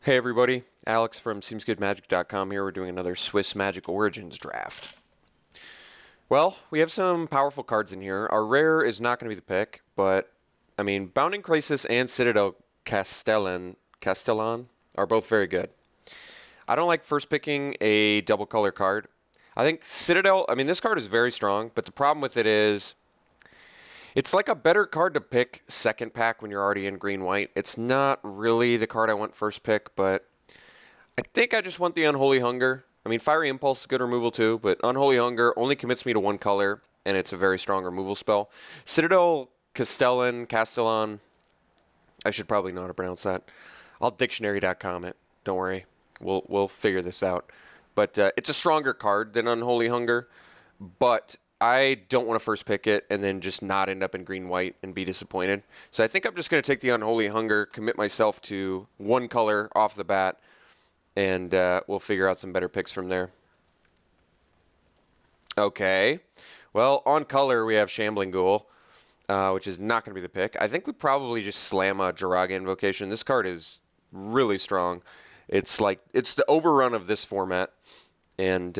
Hey everybody, Alex from SeemsGoodMagic.com here. We're doing another Swiss Magic Origins draft. Well, we have some powerful cards in here. Our rare is not going to be the pick, but, I mean, Bounding Crisis and Citadel Castellan are both very good. I don't like first picking a double color card. I think Citadel, I mean, this card is very strong, but the problem with it is it's like a better card to pick second pack when you're already in green-white. It's not really the card I want first pick, but I think I just want the Unholy Hunger. I mean, Fiery Impulse is good removal too, but Unholy Hunger only commits me to one color, and it's a very strong removal spell. Citadel Castellan, I should probably know how to pronounce that. I'll dictionary.com it. Don't worry. We'll figure this out. But it's a stronger card than Unholy Hunger, but I don't want to first pick it and then just not end up in green-white and be disappointed. So I think I'm just going to take the Unholy Hunger, commit myself to one color off the bat, and we'll figure out some better picks from there. Okay. Well, on color, we have Shambling Ghoul, which is not going to be the pick. I think we probably just slam a Jiraga Invocation. This card is really strong. It's the overrun of this format, and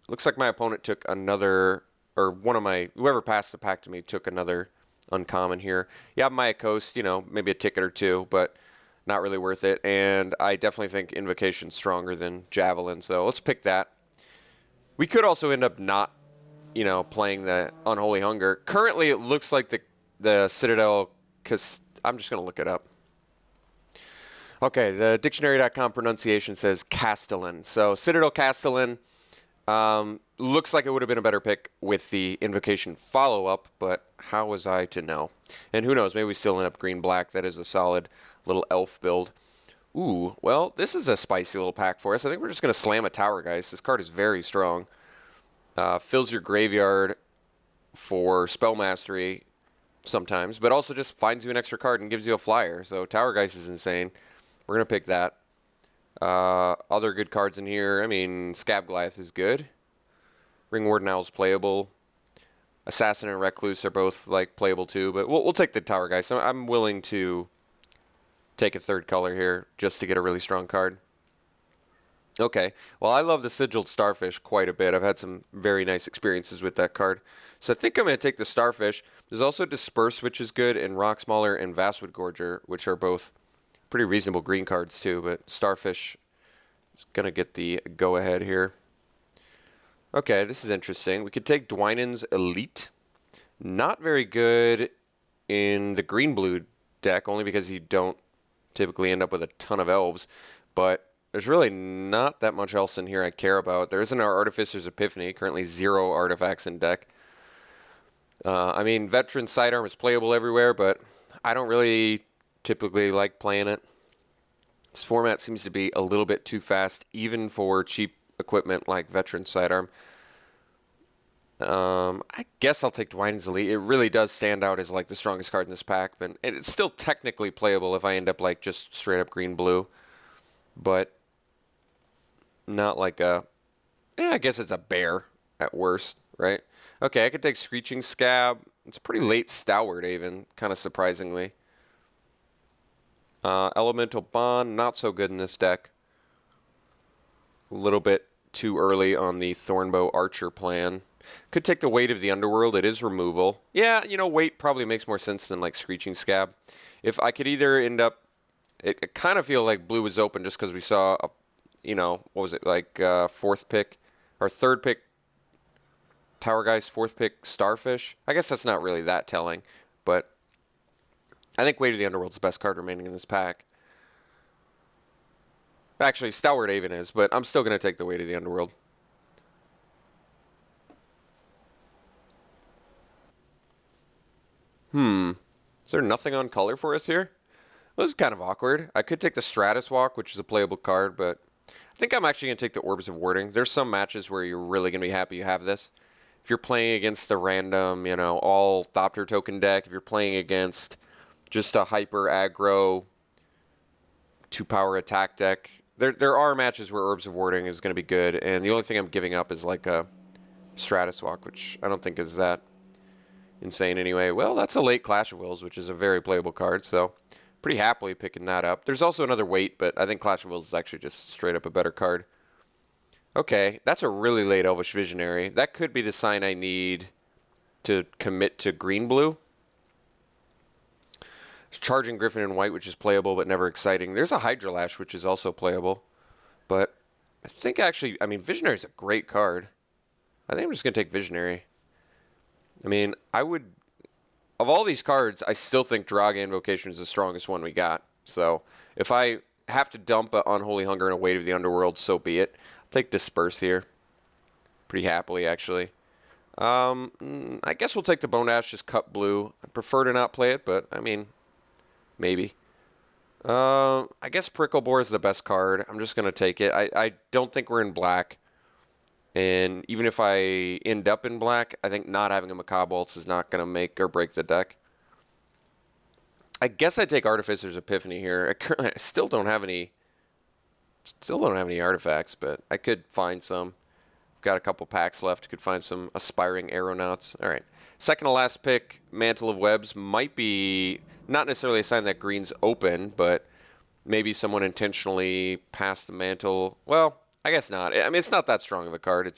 looks like my opponent took another, or whoever passed the pack to me took another uncommon here. Yeah, Maya Coast, maybe a ticket or two, but not really worth it. And I definitely think Invocation's stronger than Javelin, so let's pick that. We could also end up not, playing the Unholy Hunger. Currently, it looks like the Citadel, because I'm just going to look it up. Okay, the dictionary.com pronunciation says Castellan. So Citadel Castellan looks like it would have been a better pick with the Invocation follow-up, but how was I to know? And who knows, maybe we still end up green-black. That is a solid little elf build. Ooh, well, this is a spicy little pack for us. I think we're just going to slam a Tower Geist. This card is very strong. Fills your graveyard for spell mastery sometimes, but also just finds you an extra card and gives you a flyer. So Tower Geist is insane. We're going to pick that. Other good cards in here. I mean, Scab Goliath is good. Ring Warden Owl is playable. Assassin and Recluse are both playable too, but we'll take the Tower Geist. I'm willing to take a third color here just to get a really strong card. Okay, well, I love the Sigiled Starfish quite a bit. I've had some very nice experiences with that card. So I think I'm going to take the Starfish. There's also Disperse, which is good, and Rock Smaller and Vastwood Gorger, which are both pretty reasonable green cards too, but Starfish is going to get the go-ahead here. Okay, this is interesting. We could take Dwynen's Elite. Not very good in the green-blue deck, only because you don't typically end up with a ton of elves, but there's really not that much else in here I care about. There isn't our Artificer's Epiphany, currently 0 artifacts in deck. I mean, Veteran Sidearm is playable everywhere, but I don't really typically like playing it. This format seems to be a little bit too fast, even for cheap equipment like Veteran Sidearm. I guess I'll take Dwynen's Elite. It really does stand out as the strongest card in this pack, but it's still technically playable if I end up just straight up green-blue, but not I guess it's a bear at worst, right? Okay, I could take Screeching Scab. It's pretty late Stalwart even, kind of surprisingly. Elemental Bond, not so good in this deck. A little bit too early on the Thornbow Archer plan. Could take the Weight of the Underworld. It is removal. Yeah, Weight probably makes more sense than Screeching Scab. If I could either end up, it kind of feel like blue was open just because we saw, what was it, fourth pick, or third pick Tower Geist, fourth pick Starfish. I guess that's not really that telling, but I think Weight of the Underworld's the best card remaining in this pack. Actually, Stalwart Aven is, but I'm still going to take the Weight of the Underworld. Is there nothing on color for us here? Well, this is kind of awkward. I could take the Stratus Walk, which is a playable card, but I think I'm actually going to take the Orbs of Warding. There's some matches where you're really going to be happy you have this. If you're playing against the random, all Thopter token deck, if you're playing against just a hyper aggro 2-power attack deck, there are matches where Orbs of Warding is going to be good, and the only thing I'm giving up is a Stratus Walk, which I don't think is that insane anyway. Well, that's a late Clash of Wills, which is a very playable card, so pretty happily picking that up. There's also another weight, but I think Clash of Wills is actually just straight up a better card. Okay, that's a really late Elvish Visionary. That could be the sign I need to commit to green-blue. Charging Griffin in white, which is playable but never exciting. There's a Hydrolash, which is also playable. But I think actually, I mean, Visionary is a great card. I think I'm just going to take Visionary. I mean, I would... Of all these cards, I still think Draga Invocation is the strongest one we got. So if I have to dump an Unholy Hunger and a Weight of the Underworld, so be it. I'll take Disperse here. Pretty happily, actually. I guess we'll take the Bone Ash, just cut blue. I prefer to not play it, but, I mean... Maybe. I guess Pricklebore is the best card. I'm just going to take it. I don't think we're in black. And even if I end up in black, I think not having a Macabre Waltz is not going to make or break the deck. I guess I take Artificer's Epiphany here. I still don't have any artifacts, but I could find some. Got a couple packs left. Could find some Aspiring Aeronauts. All right. Second to last pick, Mantle of Webs, might be not necessarily a sign that green's open, but maybe someone intentionally passed the mantle. Well, I guess not. I mean, it's not that strong of a card.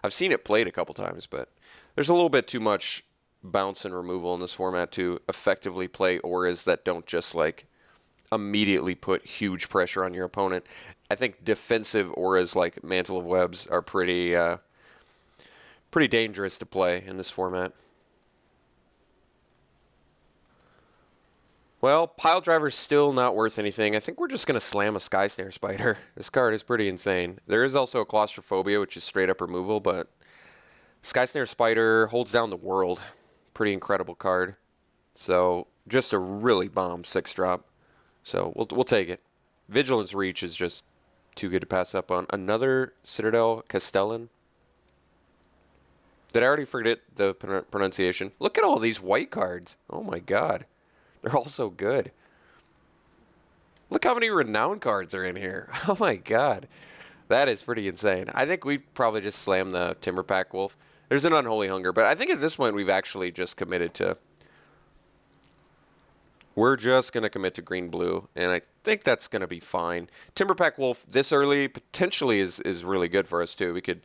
I've seen it played a couple times, but there's a little bit too much bounce and removal in this format to effectively play auras that don't just like immediately put huge pressure on your opponent. I think defensive auras like Mantle of Webs are pretty dangerous to play in this format. Well, Pile Driver's still not worth anything. I think we're just going to slam a Sky Snare Spider. This card is pretty insane. There is also a Claustrophobia, which is straight up removal, but Sky Snare Spider holds down the world. Pretty incredible card. So, just a really bomb 6-drop. So, we'll take it. Vigilance Reach is just too good to pass up on. Another Citadel Castellan. Did I already forget the pronunciation? Look at all these white cards. Oh my god. They're all so good. Look how many renowned cards are in here. Oh my god. That is pretty insane. I think we probably just slammed the Timberpack Wolf. There's an Unholy Hunger, but I think at this point we've actually just committed to... We're just going to commit to green-blue, and I think that's going to be fine. Timberpack Wolf this early potentially is really good for us too. We could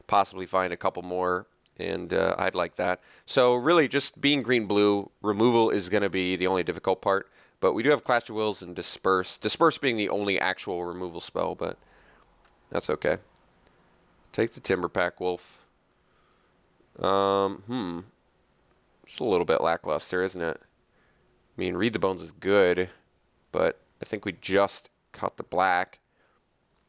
possibly find a couple more, and I'd like that. So really just being green-blue, removal is going to be the only difficult part. But we do have Clash of Wills and Disperse. Disperse being the only actual removal spell, but that's okay. Take the Timberpack Wolf. It's a little bit lackluster, isn't it? I mean, Read the Bones is good, but I think we just cut the black.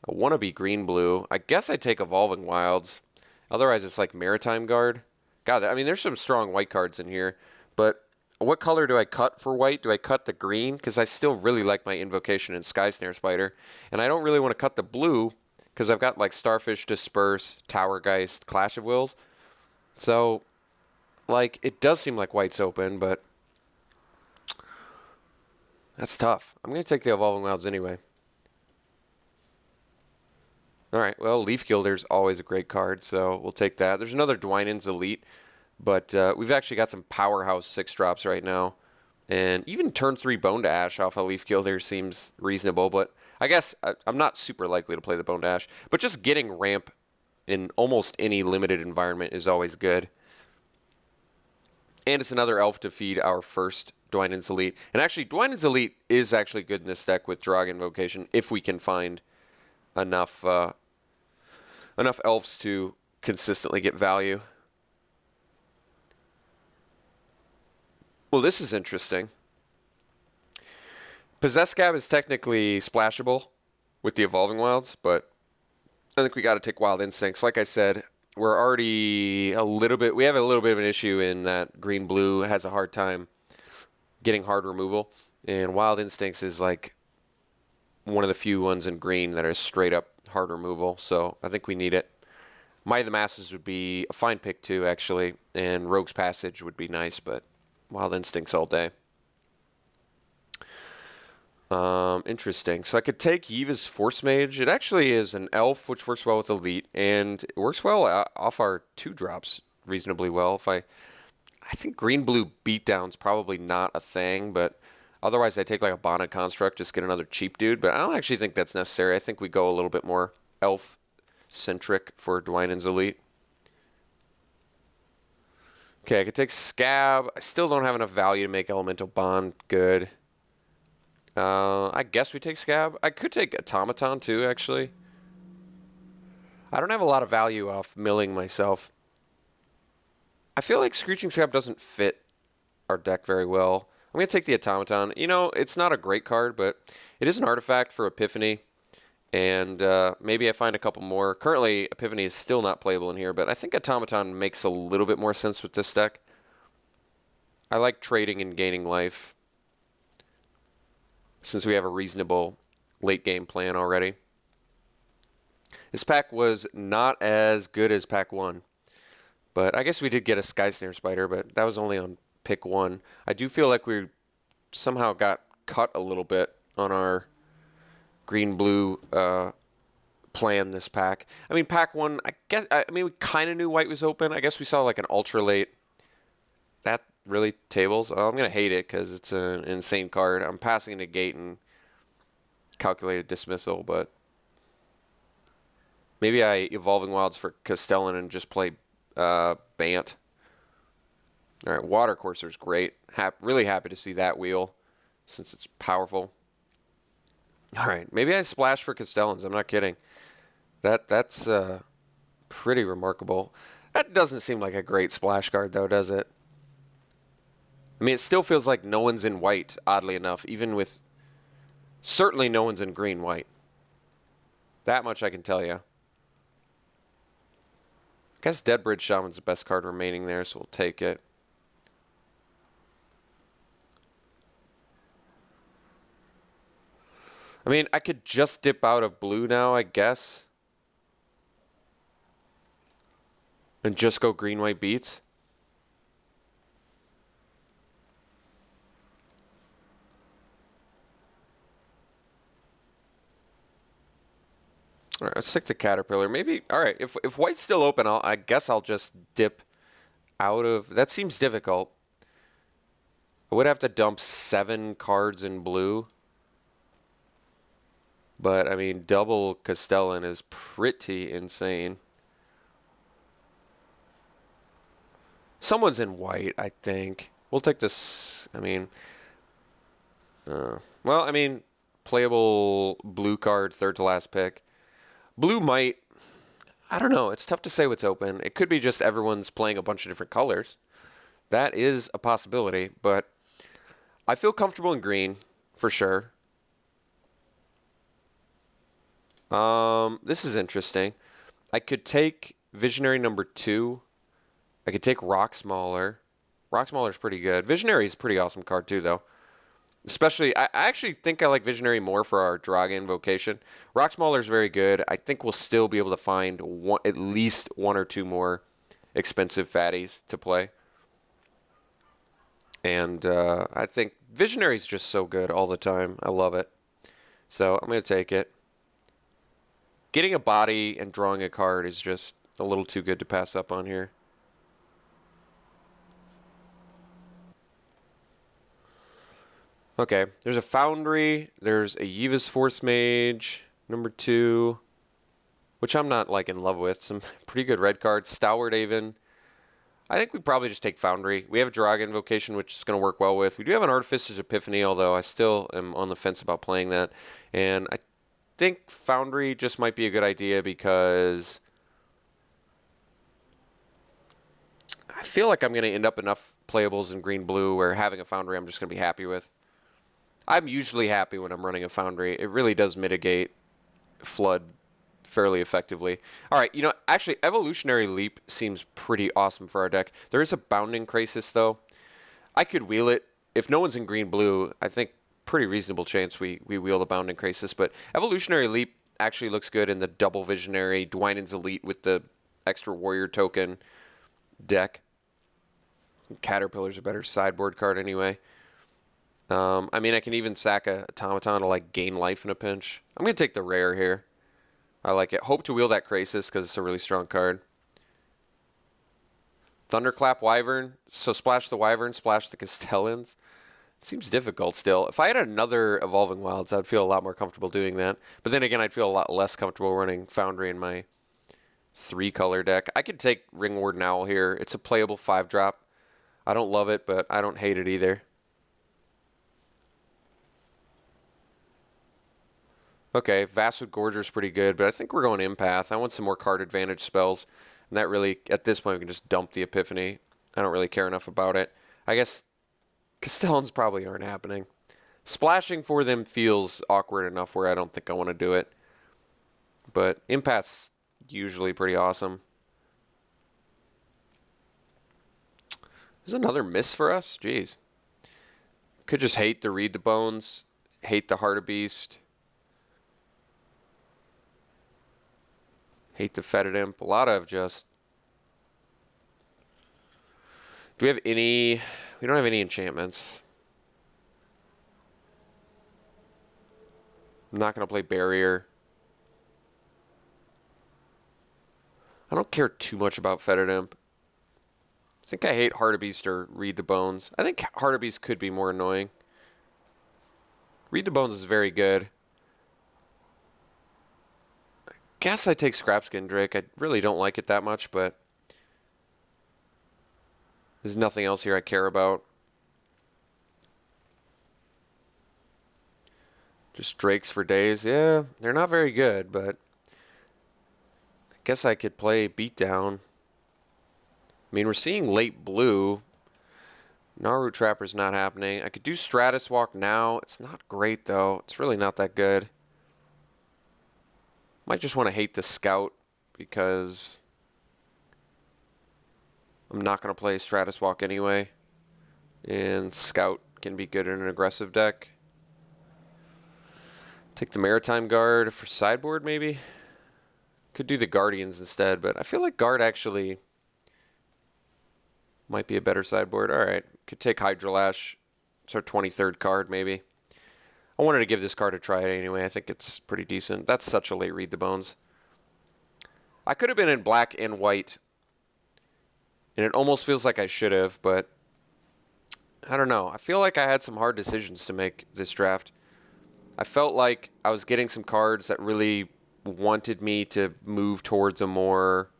I want to be green-blue. I guess I take Evolving Wilds. Otherwise, it's like Maritime Guard. God, I mean, there's some strong white cards in here. But what color do I cut for white? Do I cut the green? Because I still really like my Invocation and Sky Snare Spider. And I don't really want to cut the blue because I've got like Starfish, Disperse, Towergeist, Clash of Wills. So, like, it does seem like white's open, but that's tough. I'm going to take the Evolving Wilds anyway. All right, well, Leaf Gilder's always a great card, so we'll take that. There's another Dwynen's Elite, but we've actually got some powerhouse 6-drops right now. And even turn 3 Bone to Ash off a Leaf Gilder seems reasonable, but I guess I'm not super likely to play the Bone to Ash. But just getting ramp in almost any limited environment is always good. And it's another elf to feed our first Dwynen's Elite. And actually, Dwynen's Elite is actually good in this deck with Draga Invocation if we can find enough elves to consistently get value. Well, this is interesting. Possessed Scab is technically splashable with the Evolving Wilds, but I think we got to take Wild Instincts. Like I said, we're already we have a little bit of an issue in that green-blue has a hard time getting hard removal, and Wild Instincts is like one of the few ones in green that are straight up hard removal, so I think we need it. Might of the Masses would be a fine pick too, actually, and Rogue's Passage would be nice, but Wild Instincts all day. Interesting. So I could take Yiva's Force Mage. It actually is an elf, which works well with Elite, and it works well off our 2-drops reasonably well. I think green-blue beatdown's probably not a thing, but Otherwise, I take like a Bonded Construct, just get another cheap dude. But I don't actually think that's necessary. I think we go a little bit more elf-centric for Dwynen's Elite. Okay, I could take Scab. I still don't have enough value to make Elemental Bond good. I guess we take Scab. I could take Automaton too, actually. I don't have a lot of value off milling myself. I feel like Screeching Scab doesn't fit our deck very well. I'm going to take the Automaton. You know, it's not a great card, but it is an artifact for Epiphany. And maybe I find a couple more. Currently, Epiphany is still not playable in here, but I think Automaton makes a little bit more sense with this deck. I like trading and gaining life, since we have a reasonable late game plan already. This pack was not as good as pack 1. But I guess we did get a Sky Snare Spider, but that was only on pick 1. I do feel like we somehow got cut a little bit on our green-blue plan this pack. I mean, pack 1, I mean, we kind of knew white was open. I guess we saw like an ultra late. That really tables. Oh, I'm going to hate it because it's an insane card. I'm passing a gate and calculated dismissal, but maybe I Evolving Wilds for Castellan and just play Bant. All right, Water Courser's great. Really happy to see that wheel since it's powerful. All right, maybe I splash for Castellans. I'm not kidding. That's pretty remarkable. That doesn't seem like a great splash card, though, does it? I mean, it still feels like no one's in white, oddly enough, even with... Certainly no one's in green-white. That much I can tell you. I guess Deadbridge Shaman's the best card remaining there, so we'll take it. I mean, I could just dip out of blue now, I guess. And just go green-white beats. All right, let's stick to Caterpillar. Maybe, all right, if white's still open, I guess I'll just dip out of... That seems difficult. I would have to dump 7 cards in blue. But, I mean, double Castellan is pretty insane. Someone's in white, I think. We'll take this, I mean... well, I mean, playable blue card, third to last pick. Blue might... I don't know. It's tough to say what's open. It could be just everyone's playing a bunch of different colors. That is a possibility, but I feel comfortable in green, for sure. This is interesting. I could take Visionary number 2. I could take Rock Smaller. Rock Smaller is pretty good. Visionary is a pretty awesome card, too, though. Especially, I actually think I like Visionary more for our Draga Invocation. Rock Smaller is very good. I think we'll still be able to find at least 1 or 2 more expensive fatties to play. And I think Visionary is just so good all the time. I love it. So I'm going to take it. Getting a body and drawing a card is just a little too good to pass up on here. Okay, there's a Foundry, there's a Yiva's Force Mage, number 2, which I'm not like in love with. Some pretty good red cards. Stalwart Haven. I think we probably just take Foundry. We have a Draga Invocation, which is going to work well with. We do have an Artificer's Epiphany, although I still am on the fence about playing that. And I think Foundry just might be a good idea because I feel like I'm going to end up enough playables in green-blue where having a Foundry I'm just going to be happy with. I'm usually happy when I'm running a Foundry. It really does mitigate Flood fairly effectively. All right, you know, actually, Evolutionary Leap seems pretty awesome for our deck. There is a Bounding Crisis, though. I could wheel it. If no one's in green-blue, I think pretty reasonable chance we wheel the Bounding Crisis. But Evolutionary Leap actually looks good in the double Visionary, Dwynen's Elite with the extra Warrior token deck. Caterpillar's a better sideboard card anyway. I mean, I can even sack a Automaton to like gain life in a pinch. I'm going to take the rare here. I like it. Hope to wheel that Crisis because it's a really strong card. Thunderclap Wyvern. So splash the Wyvern, splash the Castellans. Seems difficult still. If I had another Evolving Wilds, I'd feel a lot more comfortable doing that. But then again, I'd feel a lot less comfortable running Foundry in my 3-color deck. I could take Ring Warden Owl here. It's a playable 5-drop. I don't love it, but I don't hate it either. Okay, Vastwood Gorger's pretty good, but I think we're going Empath. I want some more card advantage spells. And that really, at this point, we can just dump the Epiphany. I don't really care enough about it. I guess Castellans probably aren't happening. Splashing for them feels awkward enough where I don't think I want to do it. But Empath's usually pretty awesome. There's another miss for us? Jeez. Could just hate the Read the Bones, hate the Heart of Beast, hate the Fetid Imp. A lot of just... Do we have any... We don't have any enchantments. I'm not going to play Barrier. I don't care too much about Fetid Imp. I think I hate Heart of Beast or Read the Bones. I think Heart of Beast could be more annoying. Read the Bones is very good. I guess I take Scrapskin Drake. I really don't like it that much, but there's nothing else here I care about. Just Drakes for days. Yeah, they're not very good, but I guess I could play Beatdown. I mean, we're seeing late blue. Naru Trapper's not happening. I could do Stratus Walk now. It's not great, though. It's really not that good. Might just want to hate the Scout because I'm not going to play Stratus Walk anyway. And Scout can be good in an aggressive deck. Take the Maritime Guard for sideboard, maybe? Could do the Guardians instead, but I feel like Guard actually might be a better sideboard. All right, could take Hydrolash. It's our 23rd card, maybe. I wanted to give this card a try anyway. I think it's pretty decent. That's such a late Read the Bones. I could have been in black and white, and it almost feels like I should have, but I don't know. I feel like I had some hard decisions to make this draft. I felt like I was getting some cards that really wanted me to move towards a more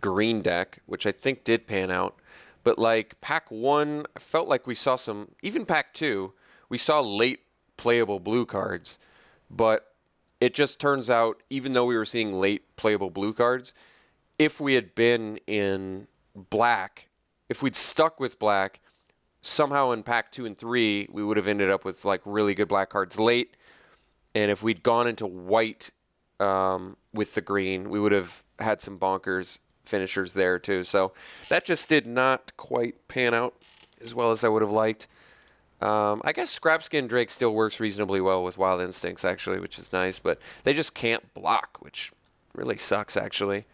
green deck, which I think did pan out. But like pack 1, I felt like we saw some, even pack 2, we saw late playable blue cards. But it just turns out, even though we were seeing late playable blue cards, if we had been in black, if we'd stuck with black, somehow in pack 2 and 3, we would have ended up with like really good black cards late. And if we'd gone into white with the green, we would have had some bonkers finishers there too. So that just did not quite pan out as well as I would have liked. I guess Scrapskin Drake still works reasonably well with Wild Instincts, actually, which is nice. But they just can't block, which really sucks, actually.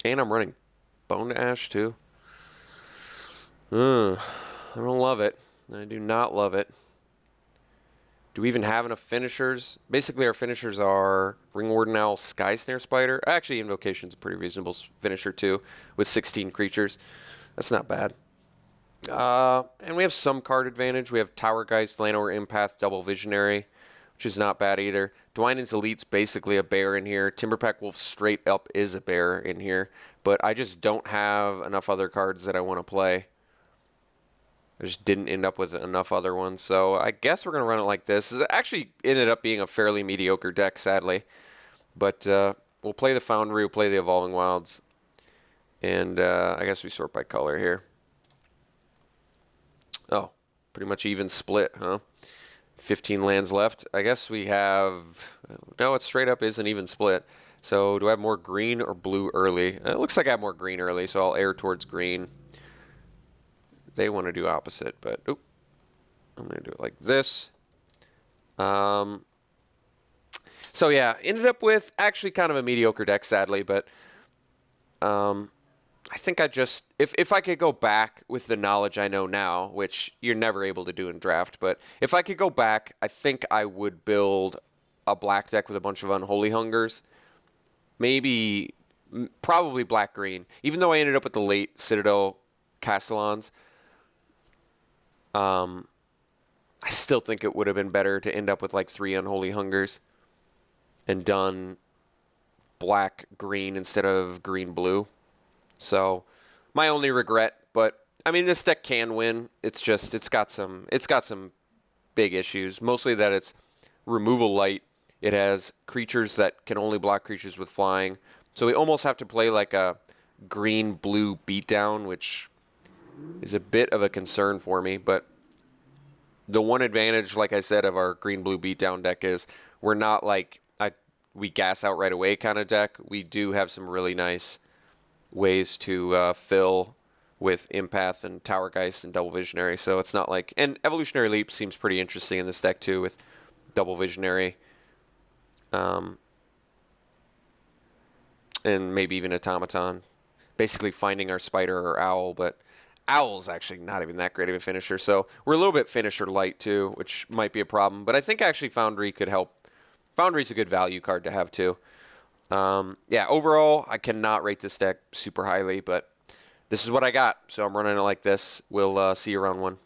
And I'm running Bone to Ash, too. I don't love it. I do not love it. Do we even have enough finishers? Basically, our finishers are Ring Warden Owl, Sky Snare Spider. Actually, Invocation's a pretty reasonable finisher, too, with 16 creatures. That's not bad. And we have some card advantage. We have Tower Geist, Llanowar Empath, Double Visionary, which is not bad either. Dwynen's Elite's basically a bear in here. Timberpack Wolf straight up is a bear in here. But I just don't have enough other cards that I want to play. I just didn't end up with enough other ones. So I guess we're going to run it like this. It actually ended up being a fairly mediocre deck, sadly. But we'll play the Foundry, we'll play the Evolving Wilds. And I guess we sort by color here. Oh, pretty much even split, huh? 15 lands left. I guess we have... No, it straight up is an even split. So do I have more green or blue early? It looks like I have more green early, so I'll err towards green. They want to do opposite, but oop, I'm going to do it like this. So yeah, ended up with actually kind of a mediocre deck, sadly, but I think I just, if I could go back with the knowledge I know now, which you're never able to do in draft, but if I could go back, I think I would build a black deck with a bunch of Unholy Hungers. Maybe, probably black-green. Even though I ended up with the late Citadel Castellans. I still think it would have been better to end up with like 3 Unholy Hungers and done black green instead of green blue. So my only regret, but I mean this deck can win. It's just it's got some big issues. Mostly that it's removal light. It has creatures that can only block creatures with flying. So we almost have to play like a green blue beatdown, which is a bit of a concern for me, but the one advantage, like I said, of our green blue beatdown deck is we're not like we gas out right away kind of deck. We do have some really nice ways to fill with Empath and Tower Geist and Double Visionary. So it's not like, and Evolutionary Leap seems pretty interesting in this deck too with Double Visionary, and maybe even Automaton. Basically finding our Spider or Owl, but Owl's actually not even that great of a finisher. So we're a little bit finisher light too, which might be a problem. But I think actually Foundry could help. Foundry's a good value card to have too. Yeah, overall, I cannot rate this deck super highly, but this is what I got. So I'm running it like this. We'll see you round 1.